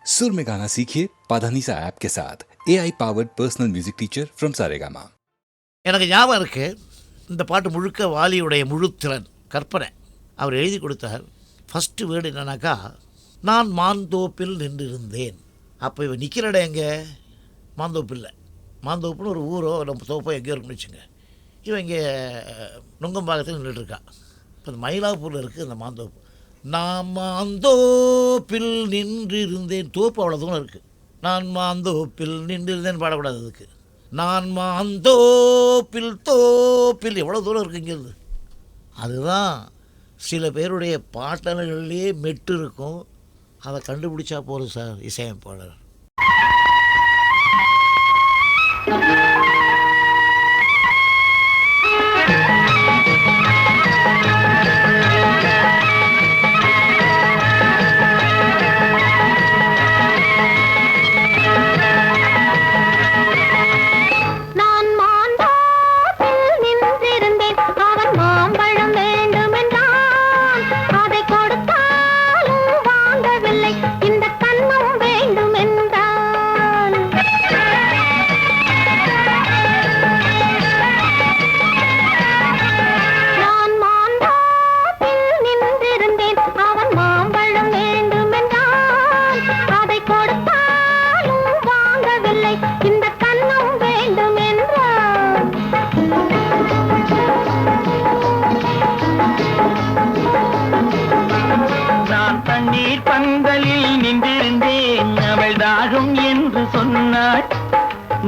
सुर में गाना सीखिए पाधानीसा ऐप के साथ AI powered personal music teacher from Saregama. எனக்கு ஞாபகம் இருக்கு, இந்த பாட்டு முழுக்க வாலியுடைய முழுத்திறன் கற்பனை. அவர் எழுதி கொடுத்தார். ஃபஸ்ட்டு வேர்டு என்னன்னாக்கா, நான் மாந்தோப்பில் நின்றிருந்தேன். அப்போ இவன் நிற்கிற இடம் எங்கே? மாந்தோப்பில்லை. மாந்தோப்புன்னு ஒரு ஊரோ நம்ம தோப்போ எங்கேயோ இருக்குன்னு வச்சுங்க. இவன் இங்கே நுங்கம்பாக்கத்தில் நின்றுட்டுருக்கான். இப்போ இந்த மயிலாப்பூரில் இருக்குது இந்த மாந்தோப்பு. நான் மாந்தோப்பில் நின்றிருந்தேன். தோப்பு அவ்வளோ தூரம் இருக்குது. நான் மாந்தோப்பில் நின்றிருந்தேன் பாடக்கூடாது. அதுக்கு நான் மாந்தோப்பில் தோப்பில் எவ்வளோ தூரம் இருக்குது இங்கேருந்து. அதுதான் சில பேருடைய பாட்டல்கள்லேயே மெட்டு இருக்கும். அதை கண்டுபிடிச்சா போதும் சார் இசையமைப்பாளர்.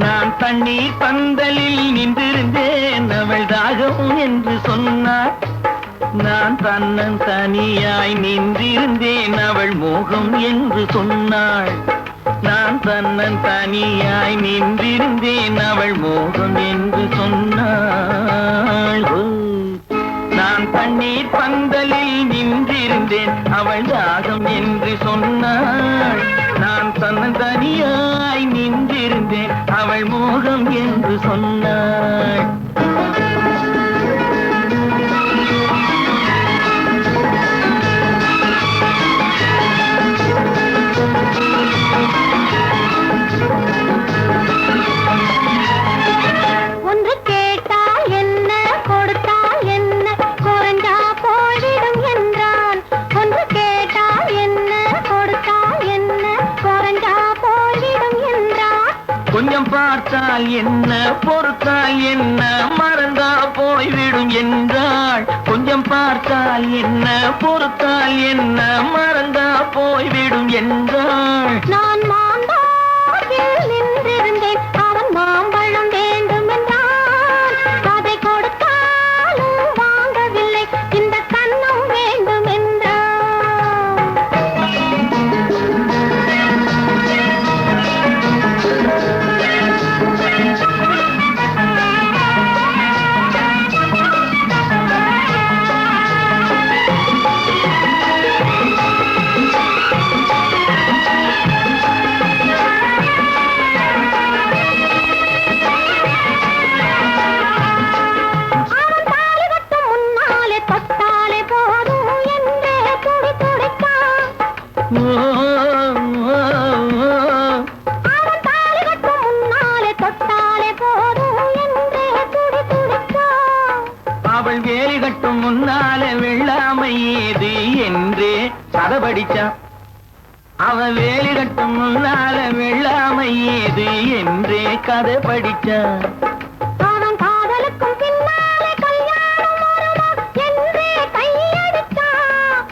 நான் தண்ணீர் பந்தலில் நின்றிருந்தேன், அவள் தாகம் என்று சொன்னாள். நான் தன்னன் தனியாய் நின்றிருந்தேன், அவள் மோகம் என்று சொன்னாள். நான் தன்னன் தனியாய் நின்றிருந்தேன், அவள் மோகம் என்று சொன்னாள். நான் தண்ணீர் பந்தலில் நின்றிருந்தேன், அவள் தாகம் என்று சொன்னாள். நான் தன்னன் தனியாய் நின்றிருந்தேன், அவள் மோகம் என்று சொன்னாள். ஒன்று கேட்டால் என்ன, கொடுத்தால் என்ன, குறைஞ்சா போய்விடும் என்றான். ஒன்று கேட்டால் என்ன, கொடுத்தால் என்ன, குறைஞ்சா போய்விடும் என்றான். கொஞ்சம் பார்த்தால் என்ன, பொறுத்தால் என்ன, மறந்தா போய்விடும் என்றாள். கொஞ்சம் பார்த்தால் என்ன, பொறுத்தால் என்ன, மறந்தா போய்விடும் என்றாள். நான் மாந்தோப்பில் நின்றிருந்தேன், அவன் மாம்பழம் வேண்டும் என்றான். அதை கொடுத்தாலும் வாங்கவில்லை, இந்த கன்னம் வேண்டும் என்றான். அவள் வேலி கட்டும் முன்னாலே வெள்ளாமை ஏது என்றே கதை படிச்சான். அவள் வேலி கட்டும் முன்னாலே வெள்ளாமை ஏது என்றே கதை படிச்சான். அவன் காதலுக்கும் பின்னாலே கல்யாணம் வருமா என்றே கையடிச்சான்.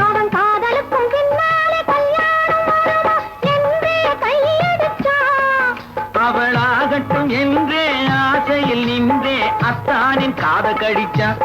அவன் காதலுக்கும் பின்னாலே கல்யாணம் வருமா என்றே கையடிச்சான். அவளாகட்டும் என்றே ஆசையில் நின்றே அத்தானின் காத கடிச்சான்.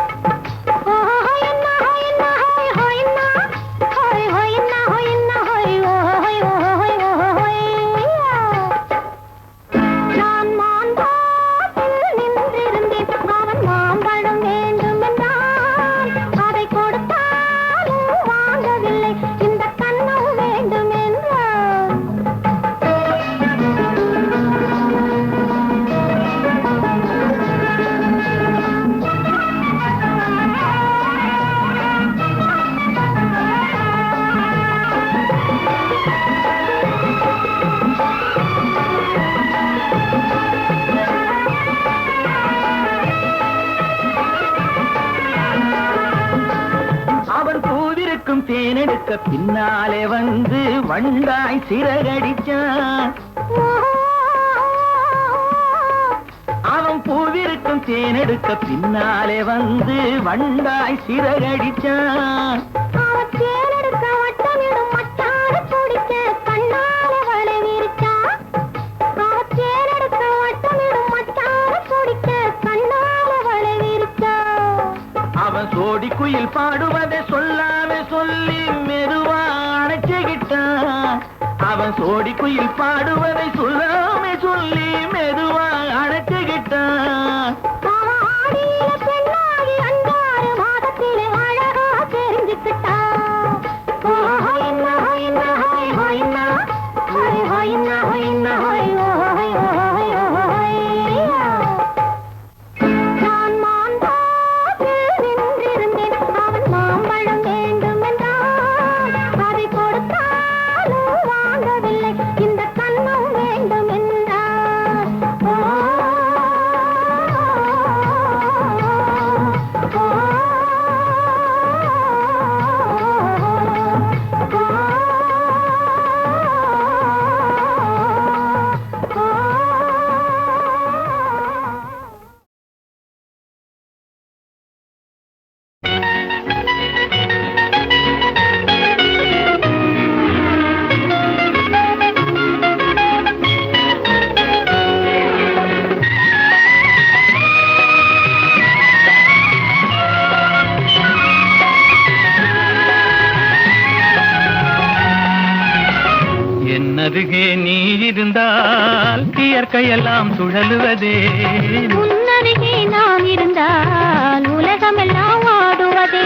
நான் மாந்தோப்பில் நின்றிருந்தேன், அவன் மாம்பழம் வேண்டும் என்றான். அதை கொடுத்தாலும் வாங்கவில்லை, இந்த கன்னம் வேண்டும் என்றான். தேனெடுக்க பின்னாலே வந்து வண்டாய் சிறகடிச்சான். அவன் பூவிருக்கும் தேனெடுக்க பின்னாலே வந்து வண்டாய் சிறகடிச்சான். தேனெடுக்க வட்டமிடும் மட்டார பிடிக்க கண்ணாலே வலை விரிச்சான். தேனெடுக்க வட்டமிடும் மட்டார பிடிக்க கண்ணாலே வலை விரிச்சான். அவன் சோடி குயில் பாடுவதை சொல்லாம சொல்லி மெதுவா அணைச்சுக்கிட்டான். அவன் சோடி குயில் பாடுவதை சொல்லாம சொல்லி மெதுவா அணைச்சுக்கிட்டான். ஆடியில பெண்ணாகி 5 மாதத்திலே அழகா தெரிஞ்சுக்கிட்டான். நான் மாந்தோப்பில் நின்றிருந்தேன். அவன் மாம்பழம் வேண்டும் என்றான். அதை கொடுத்தாலும் வாங்கவில்லை. இந்த கன்னம் வேண்டும் என்றான். என்னருகே நீ இருந்தால் இயற்கையெல்லாம் சுழலுவதே. முன்னருகே நான் இருந்தால் உலகமெல்லாம் ஆடுவதே.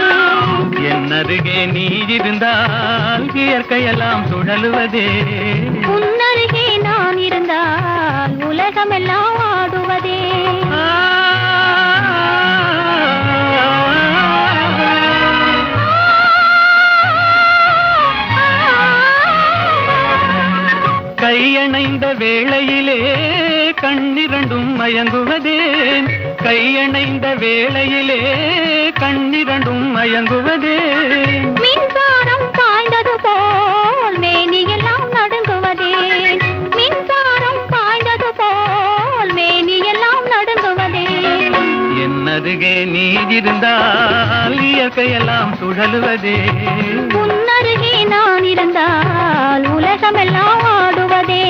என்னருகே நீ இருந்தால் இயற்கையெல்லாம் சுழலுவதே. முன்னருகே நான் இருந்தால் உலகமெல்லாம் ஆடுவதே. கையணைந்த வேளையிலே கண்ணிரண்டும் மயங்குவதே. கையணைந்த வேளையிலே கண்ணிரண்டும் மயங்குவதே. மின்சாரம் பாய்ந்தது போல் மேனியெல்லாம் நடுங்குவதே. மின்சாரம் பாய்ந்தது போல் மேனியெல்லாம் நடுங்குவதே. என்னருகே நீ இருந்தால் இயற்கையெல்லாம் சுழலுவதே. முன்னருகே நான் இருந்தால் உலகமெல்லாம் ஆடுவதே.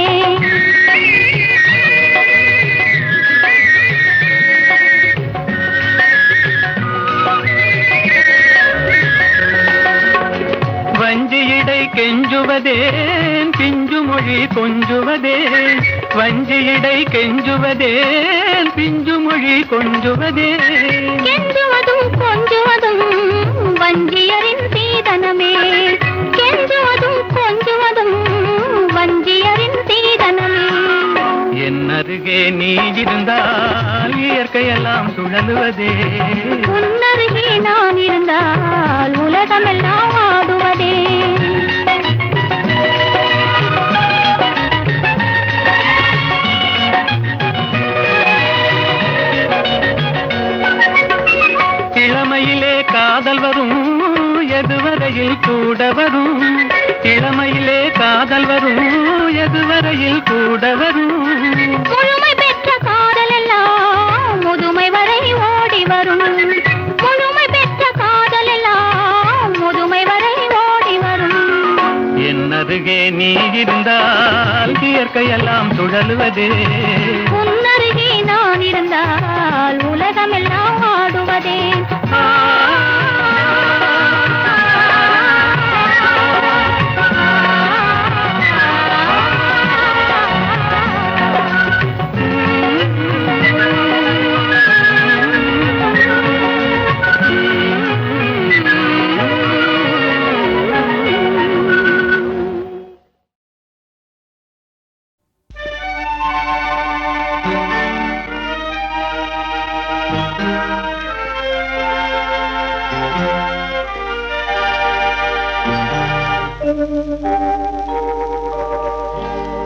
வஞ்சியிடை கெஞ்சுவதேன் பிஞ்சு மொழி கொஞ்சுவதேன். வஞ்சியிடை கெஞ்சுவதேன் பிஞ்சு மொழி கொஞ்சுவதேன். கெஞ்சுவதும் கொஞ்சுவதும் வஞ்சியரின் சீதனமே. கெஞ்சுவதும் கொஞ்சுவதும் வஞ்சியரின் சீதனமே. என்னருகே நீ இருந்தால் இயற்கையெல்லாம் சுழலுவதே. முன்னருகே நான் இருந்தால் உலகமெல்லாம் ஆடுவதே. இளமையிலே காதல் வரும் எதுவரையில் கூட வரும். இளமையிலே காதல் வரும் எதுவரையில் கூட வரும். முழுமை பெற்ற காதல் எல்லாம் முதுமை வரை ஓடி வரும். முழுமை பெற்ற காதல் எல்லாம் முதுமை வரை ஓடி வரும். என்னருகே நீ இருந்தால் இயற்கையெல்லாம் சுழலுவதே. முன்னருகே நான் இருந்தால் உலகமெல்லாம் ஆடுவதே.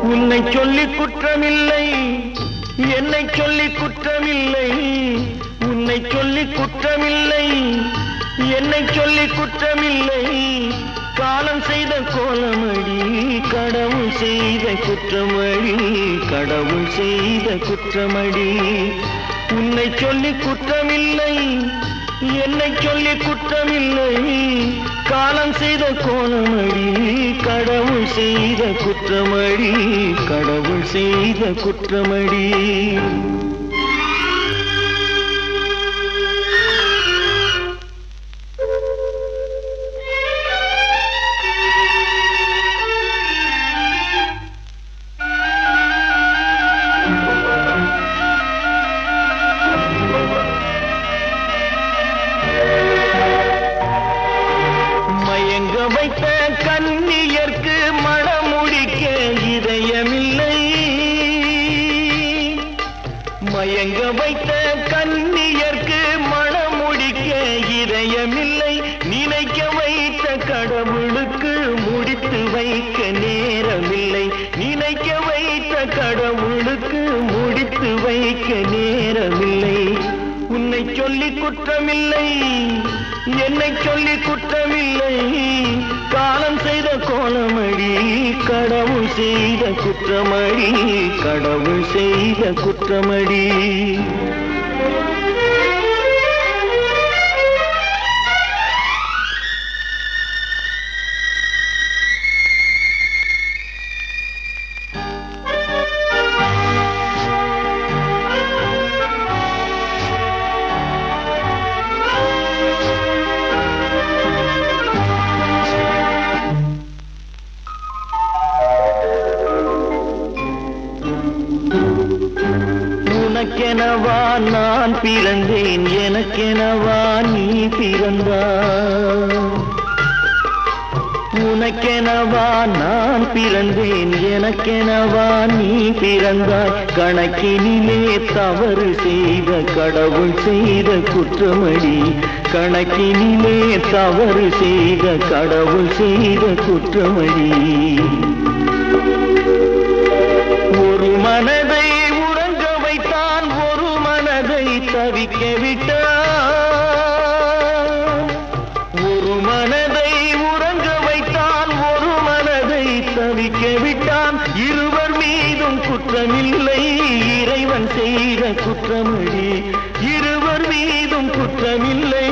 உன்னை சொல்லி குற்றமில்லை, என்னை சொல்லி குற்றமில்லை. உன்னை சொல்லி குற்றமில்லை, என்னை சொல்லி குற்றமில்லை. காலம் செய்த கோலமடி கடவுள் செய்த குற்றமடி கடவுள் செய்த குற்றமடி உன்னை சொல்லி குற்றமில்லை என்னை சொல்லி குற்றமில்லை காலம் செய்த கோலமடி கடவுள் செய்த குற்றமடி கடவுள் செய்த குற்றமடி மயங்க வைத்த கன்னியர்க்கு மணமுடிக்க இதயமில்லை நினைக்க வைத்த கடவுளுக்கு முடித்து வைக்க நேரமில்லை நினைக்க வைத்த கடவுளுக்கு முடித்து வைக்க நேரமில்லை உன்னை சொல்லி குற்றமில்லை என்னை சொல்லி குற்றமில்லை காலம் செய்த கோலமடி கடவுள் செய்த குற்றமடி கடவுள் செய்த குற்றமடி உனக்கெனவா நான் பிறந்தேன் எனக்கெனவா நீ பிறந்தாய் உனக்கெனவா நான் பிறந்தேன் எனக்கெனவா நீ பிறந்தாய் கணக்கினிலே தவறு செய்த கடவுள் செய்த குற்றமடி கணக்கினிலே தவறு செய்த கடவுள் செய்த குற்றமடி ஒரு மனதை தவிக்க விட்டான் ஒரு மனதை உறங்க வைத்தான் ஒரு மனதை தவிக்க விட்டான் இருவர் மீதும் குற்றமில்லை இறைவன் செய்த குற்றமடி இருவர் மீதும் குற்றமில்லை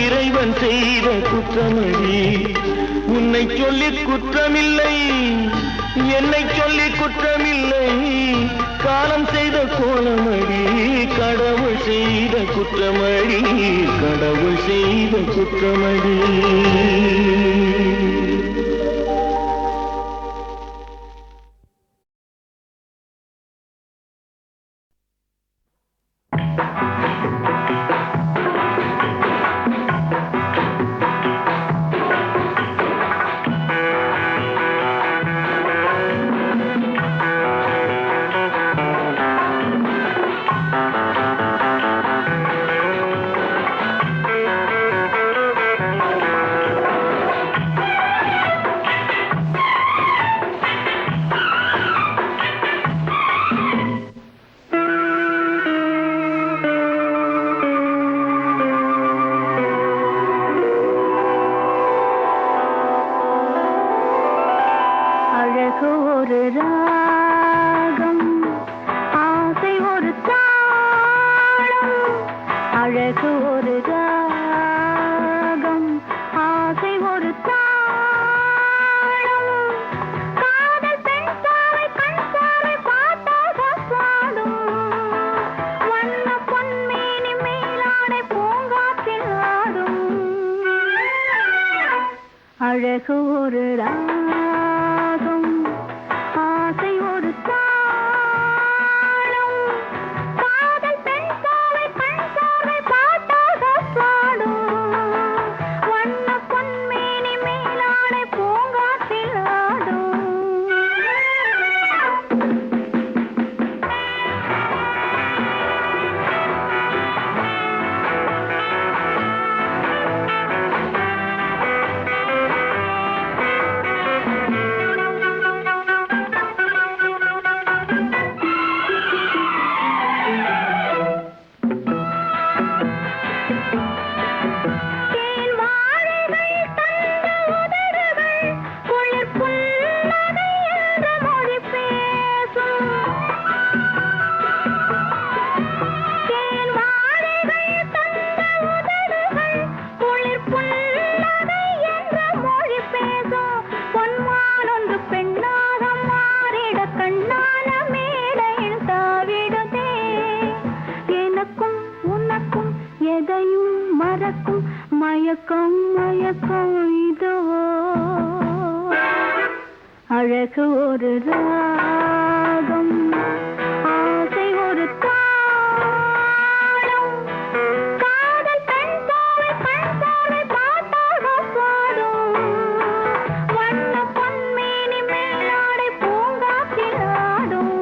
இறைவன் செய்த குற்றமடி உன்னை சொல்லி குற்றமில்லை என்னை சொல்லி குற்றமில்லை காலம் செய்த கோலமடி கடவுள் செய்த குற்றமடி கடவுள் செய்த குற்றமடி அழகு ஒரு ராகம் ஆசை ஒரு மயக்கம் மயக்கம் இதுவோ அழகு ஒரு ராகம் ஆசை ஒரு தாளம் காதல் பெண் போல பாட்டாக பாடும் வண்ண பொன்மேனி மேலாடை பூங்காற்றில் ஆடும்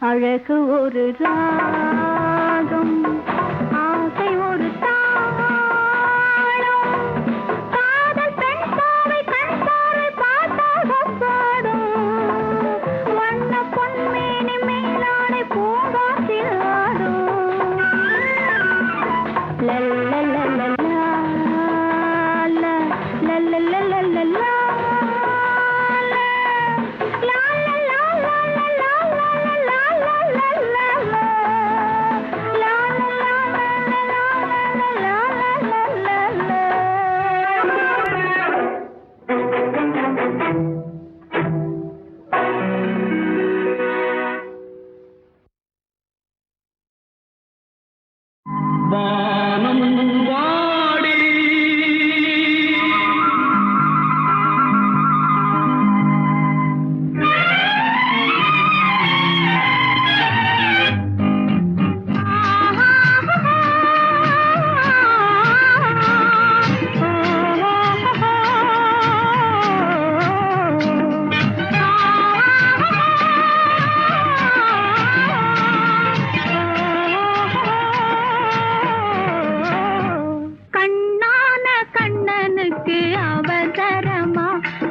அழகு ஒரு ராகம் ஆசை ஒரு தாளம் காதல் பெண் பாவை கண் பாவை பாட்டாக பாடும் வண்ண பொன்மேனி மேலாடை பூங்காற்றில் ஆடும் லல்லல்லல்லா லல்லல்லல்லா வானம் வாடி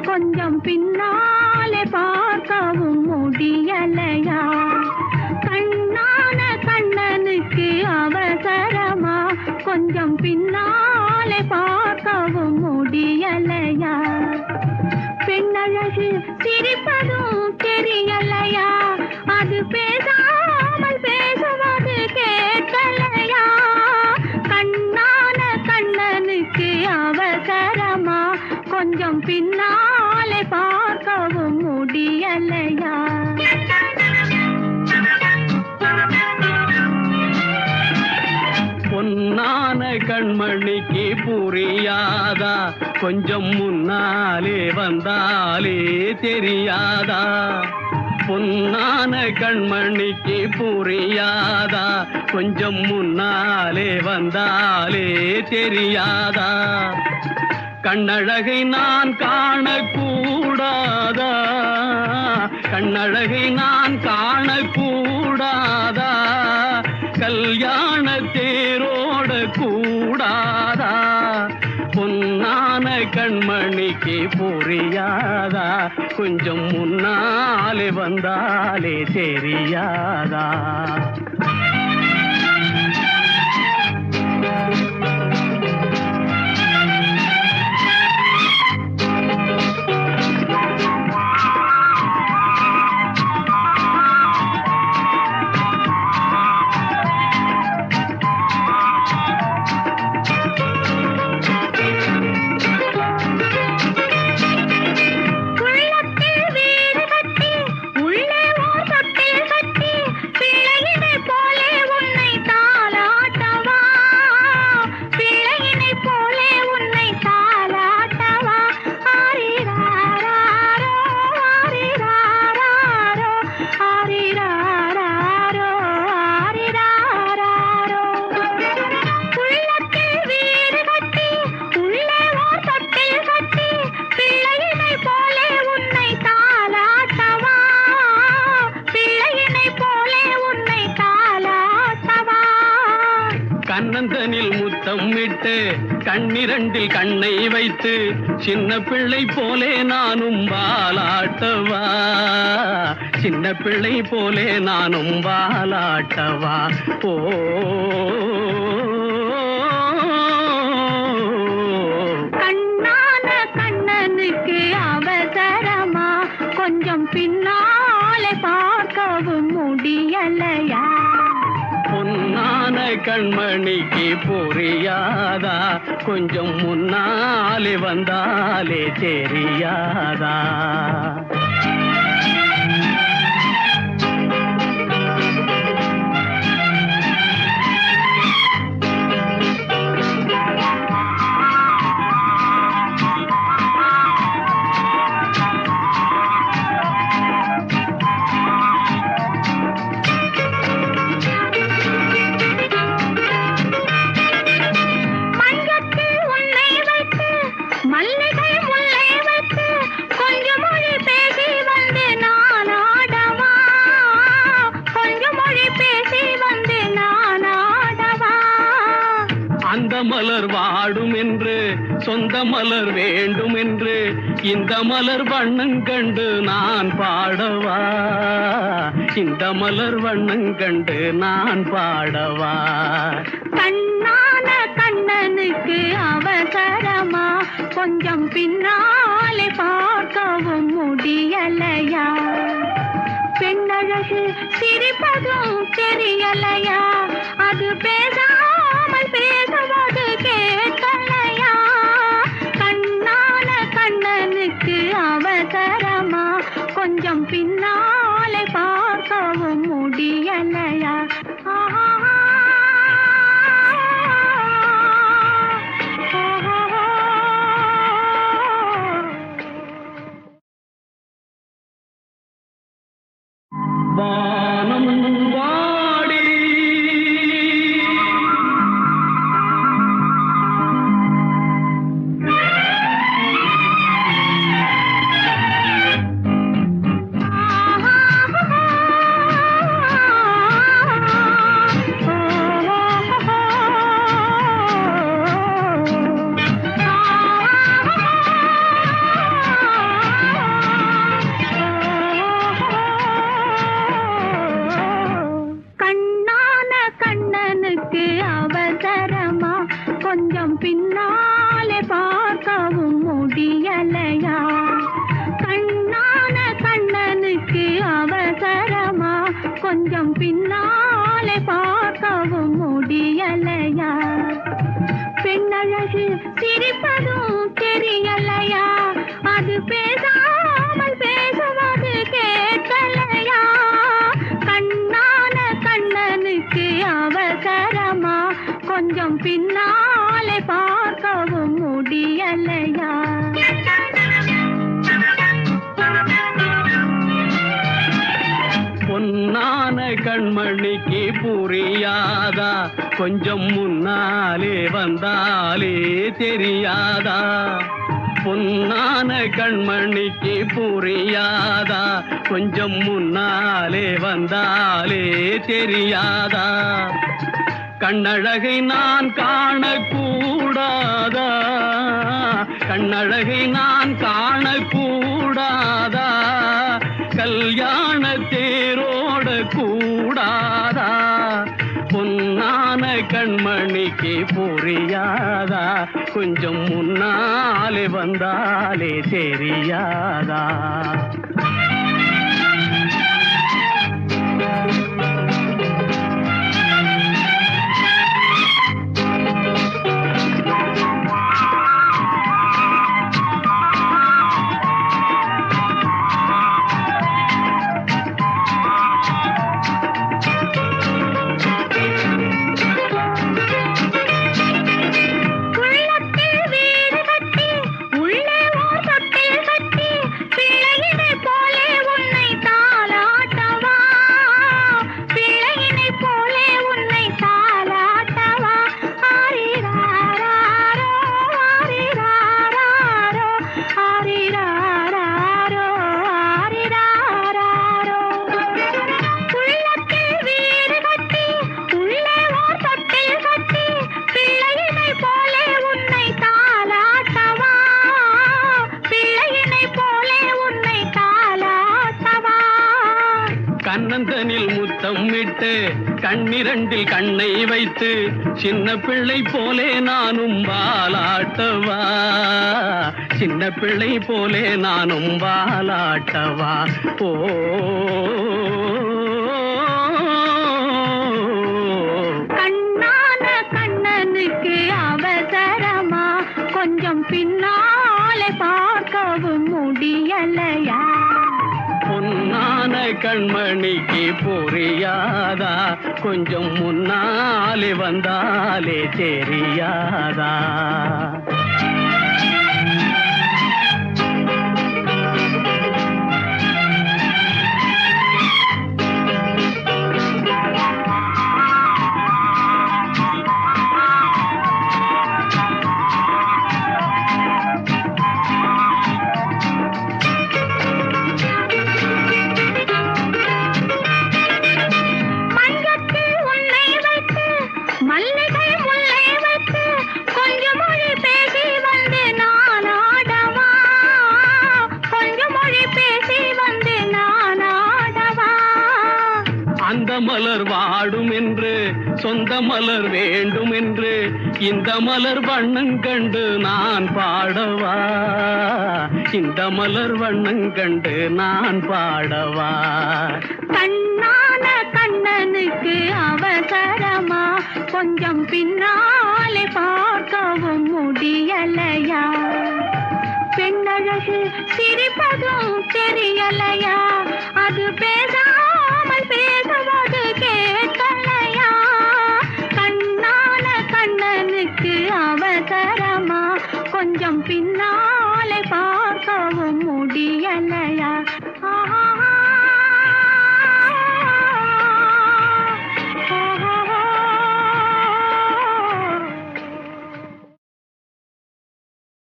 கொஞ்சம் பின்னாலே பார்க்கவும் முடியலையா கண்ணான கண்ணனுக்கு அவசரமா கொஞ்சம் பின்னாலே பார்க்கவும் முடியலையா பெண்ணழகு சிரிப்பதும் தெரியலையா அது பேசாமல் பேசுவது கேட்கலையா கண்ணான கண்ணனுக்கு அவசரமா கொஞ்சம் பின்னாலே பார்க்கவும் முடியலையா பொன்னான கண்மணிக்கு புரியாதா கொஞ்சம் முன்னாலே வந்தாலே தெரியாதா பொன்னான கண்மணிக்கு புரியாதா கொஞ்சம் முன்னாலே வந்தாலே தெரியாதா கண்ணழகை நான் காணக்கூடாதா கண்ணழகை நான் காணக்கூடாதா கல்யாண தேரோட கூடாதா பொன்னான கண்மணிக்கு புரியாதா கொஞ்சம் முன்னாலே வந்தாலே தெரியாதா உள்ளத்தில் வீடு கட்டி உள்ளே ஓர் தொட்டில் கட்டி பிள்ளையினை கண்ணந்தனில் முத்தம் விட்டு கண்ணிரண்டில் கண்ணை வைத்து சின்ன பிள்ளை போலே நானும் வாலாட்டவா, சின்ன பிள்ளை போலே நானும் வாலாட்டவா. ஓ கண்ணான கண்ணனுக்கு அவசரமா, கொஞ்சம் பின்னாலே பார்க்கவும் முடியலையா? பொன்னான கண்மணிக்கு புரியாதா, கொஞ்சம் முன்னாலே வந்தாலே தெரியாதா? மலர் வாடும் என்று சொந்த மலர் வேண்டும் என்று இந்த மலர் வண்ணம் கண்டு நான் பாடவா, இந்த மலர் வண்ணம் கண்டு நான் பாடவா? கண்ணான கண்ணனுக்கு அவசரமா, கொஞ்சம் பின்னாலே பார்க்கவும் முடியலையா? பெண்ணழகு சிரிப்பதும் தெரியலையா? அது பேசாமல் பேசுவது கேட்கலையா? கண்ணான கண்ணனுக்கு அவசரமா, கொஞ்சம் பின்னாலே பார்க்கவும் முடியலையா? வானம் வாடி கொஞ்சம் பின்னாலே பார்க்கவும் முடியலையா? கண்ணான கண்ணனுக்கு அவசரமா, கொஞ்சம் பின்னாலே பார்க்கவும் முடியலையா? பெண்ணழகு சிரிப்பதும் தெரியலையா? அது பேசாமல் பேசுவது கேட்கலையா? கண்ணான கண்ணனுக்கு அவசரமா, கொஞ்சம் பின்னாலே பார்க்கவும் முடியலையா? பொன்னான கண்மணிக்கு புரியாதா, கொஞ்சம் முன்னாலே வந்தாலே தெரியாதா? பொன்னான கண்மணிக்கு புரியாதா, கொஞ்சம் முன்னாலே வந்தாலே தெரியாதா? கண்ணழகை நான் காணக்கூடாதா, கண்ணழகை நான் காணக்கூடாதா? கல்யாண தேரோட கூடாதா? பொன்னான கண்மணிக்கு புரியாதா, கொஞ்சம் முன்னாலே வந்தாலே தெரியாதா? உள்ளத்தில் வீடு கட்டி உள்ளே ஓர் தொட்டில் கட்டி பிள்ளையினை கண்ணந்தனில் முத்தம் விட்டு கண்ணிரண்டில் கண்ணை வைத்து சின்ன பிள்ளை போலே நானும் வாலாட்டவா, சின்ன பிள்ளை போலே நானும் வாலாட்டவா. ஓ கண்ணான கண்ணனுக்கு அவசரமா, கொஞ்சம் பின்னாலே பார்க்கவும் முடியலையா? பொன்னான கண்மணிக்கு புரியாதா, கொஞ்சம் முன்னாலே வந்தாலே தெரியாதா? மலர் வாடும் என்று சொந்த மலர் வேண்டும் என்று இந்த மலர் வண்ணம் கண்டு நான் பாடவா, இந்த மலர் வண்ணம் கண்டு நான் பாடவா. கண்ணான கண்ணனுக்கு அவசரமா, கொஞ்சம் பின்னாலே பார்க்கவும் முடியலையா? பெண்ணழகு சிரிப்பதும் தெரியலையா? அது பேச